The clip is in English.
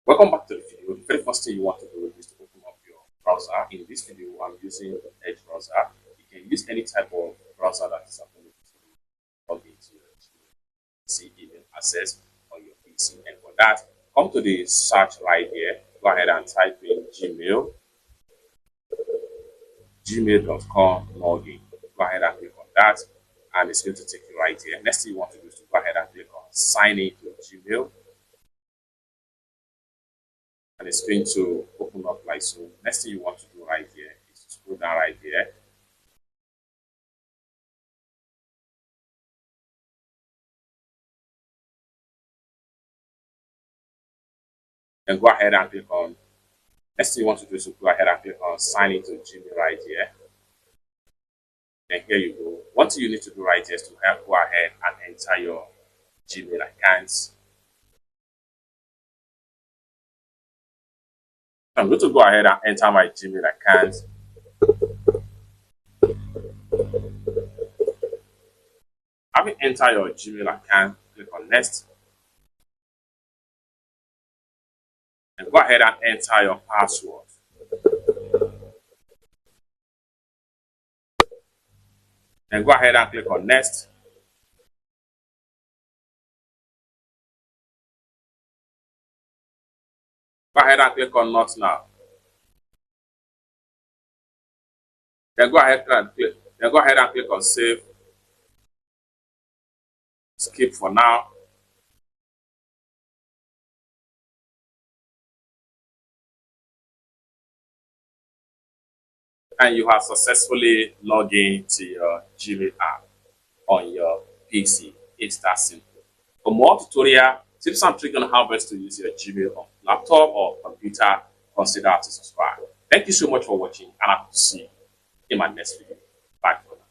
Welcome back to the video. The very first thing you want to do is to open up your browser. In this video, I'm using Edge browser. You can use any type of browser that is available to you. Log into your PC email access on your PC. And for that, come to the search right here. Go ahead and type in Gmail, gmail.com login. Go ahead and click on that, and it's going to take you right here. Next thing you want to do is to go ahead and click on sign in to Gmail. And it's going to open up like so. Next thing you want to do right here is to scroll down right here. And go ahead and click on, next thing you want to do is to go ahead and click on sign into Gmail right here. And here you go. One thing you need to do right here is to go ahead and enter your Gmail accounts. I'm going to go ahead and enter my Gmail account. Having entered your Gmail account, click on next. And go ahead and enter your password. And go ahead and click on next. Go ahead and click on not now. Then go ahead and click on save. Skip for now. And you have successfully logged in to your Gmail app on your PC. It's that simple. For more tutorial tips and tricks on how best to use your Gmail on laptop or computer, consider to subscribe. Thank you so much for watching, and I hope to see you in my next video. Bye.